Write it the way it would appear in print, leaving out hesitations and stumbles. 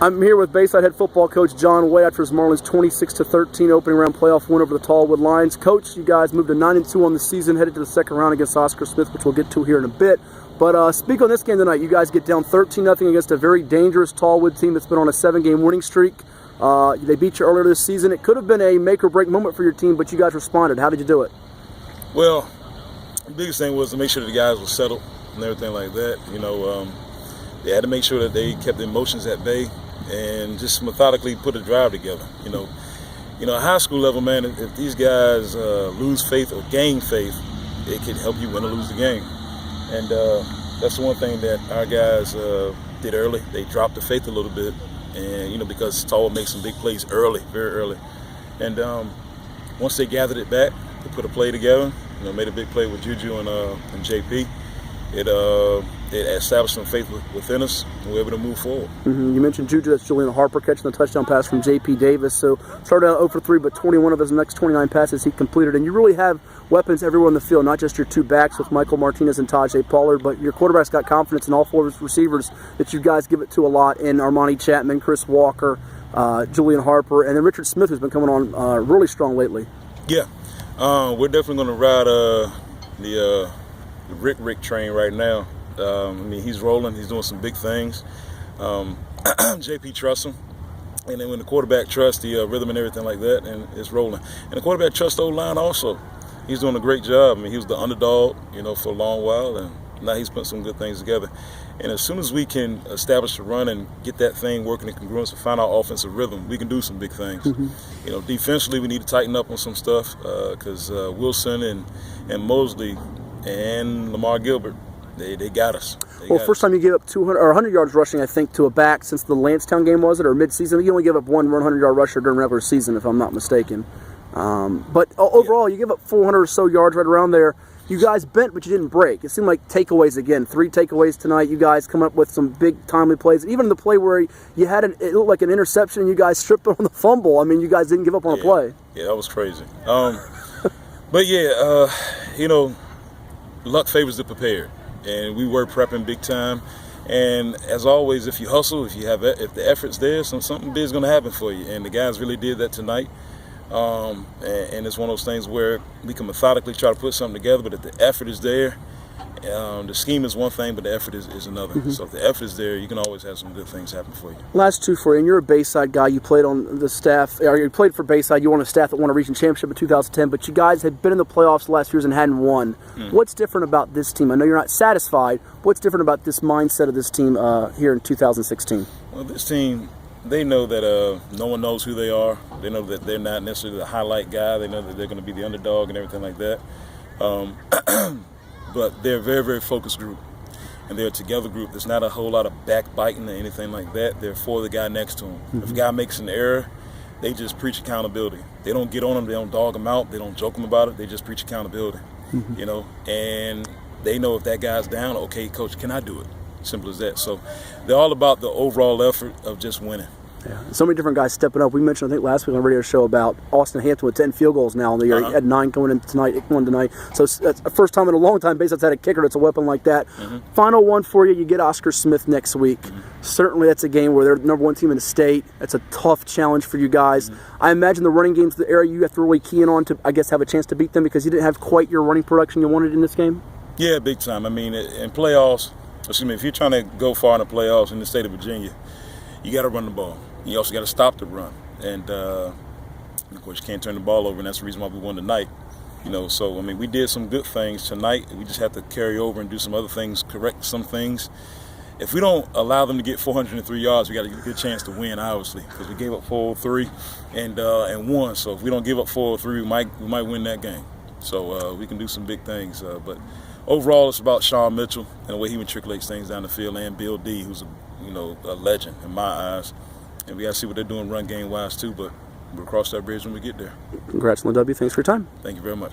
I'm here with Bayside head football coach John Way after his Marlins 26-13 opening round playoff win over the Tallwood Lions. Coach, you guys moved to 9-2 on the season, headed to the second round against Oscar Smith, which we'll get to here in a bit. But speak on this game tonight. You guys get down 13-0 against a very dangerous Tallwood team that's been on a 7-game winning streak. They beat you earlier this season. It could have been a make-or-break moment for your team, but you guys responded. How did you do it? Well, the biggest thing was to make sure that the guys were settled and everything like that. They had to make sure that they kept the emotions at bay and just methodically put a drive together. At high school level, man, if these guys lose faith or gain faith, it can help you win or lose the game. And that's the one thing that our guys did early. They dropped the faith a little bit, and because Tallwood makes some big plays early, very early. And once they gathered it back, they put a play together. Made a big play with Juju and JP. It established some faith within us, and we were able to move forward. You mentioned Juju, that's Julian Harper catching the touchdown pass from JP Davis. So started out 0 for 3, but 21 of his next 29 passes he completed. And you really have weapons everywhere on the field, not just your two backs with Michael Martinez and Tajay Pollard, but your quarterback's got confidence in all four of his receivers that you guys give it to a lot in Armani Chapman, Chris Walker, Julian Harper, and then Richard Smith, who's been coming on really strong lately. Yeah, we're definitely going to ride the Rick train right now. He's rolling. He's doing some big things. JP trusts him. And then when the quarterback trusts the rhythm and everything like that, and it's rolling. And the quarterback trusts the O-line also. He's doing a great job. He was the underdog, for a long while, and now he's putting some good things together. And as soon as we can establish the run and get that thing working in congruence and find our offensive rhythm, we can do some big things. Defensively, we need to tighten up on some stuff because Wilson and Mosley and Lamar Gilbert, they got us. First time you gave up 200 or 100 yards rushing, I think, to a back since the Lansetown game, was it, or mid-season? You only gave up one 100-yard rusher during regular season, if I'm not mistaken. But overall, you give up 400 or so yards right around there. You guys bent, but you didn't break. It seemed like takeaways again. 3 takeaways tonight. You guys come up with some big timely plays. Even the play where you had it looked like an interception, and you guys stripped it on the fumble. You guys didn't give up on a play. Yeah, that was crazy. But luck favors the prepared, and we were prepping big time. And as always, if you hustle, if the effort's there, something big's going to happen for you. And the guys really did that tonight. And it's one of those things where we can methodically try to put something together, but if the effort is there, the scheme is one thing, but the effort is another. So if the effort is there, you can always have some good things happen for you. Last two for you, and you're a Bayside guy. You played on the staff, or you played for Bayside. You were on a staff that won a region championship in 2010, but you guys had been in the playoffs the last few years and hadn't won. What's different about this team? I know you're not satisfied. What's different about this mindset of this team here in 2016? Well, this team, they know that no one knows who they are. They know that they're not necessarily the highlight guy. They know that they're going to be the underdog and everything like that. But they're a very, very focused group. And they're a together group. There's not a whole lot of backbiting or anything like that. They're for the guy next to them. If a guy makes an error, they just preach accountability. They don't get on him. They don't dog him out. They don't joke him about it. They just preach accountability. And they know if that guy's down, okay, coach, can I do it? Simple as that. So they're all about the overall effort of just winning. Yeah, so many different guys stepping up. We mentioned, I think, last week on the radio show about Austin Hampton with 10 field goals now in the year. He had 9 coming in tonight, 1 tonight. So that's the first time in a long time Bayside's had a kicker that's a weapon like that. Final one for you. You get Oscar Smith next week. Certainly that's a game where they're the #1 team in the state. That's a tough challenge for you guys. I imagine the running game's the area you have to really key in on to, I guess, have a chance to beat them because you didn't have quite your running production you wanted in this game? Yeah, big time. In playoffs, if you're trying to go far in the playoffs in the state of Virginia, you got to run the ball. You also got to stop the run. And, of course, you can't turn the ball over, and that's the reason why we won tonight. So, we did some good things tonight. We just have to carry over and do some other things, correct some things. If we don't allow them to get 403 yards, we got a good chance to win, obviously, because we gave up 403 and won. So if we don't give up 403, we might win that game. So we can do some big things. But overall, it's about Sean Mitchell and the way he matriculates things down the field, and Bill D, who's a legend in my eyes. And we got to see what they're doing run game-wise, too, but we'll cross that bridge when we get there. Congrats on the W. Thanks for your time. Thank you very much.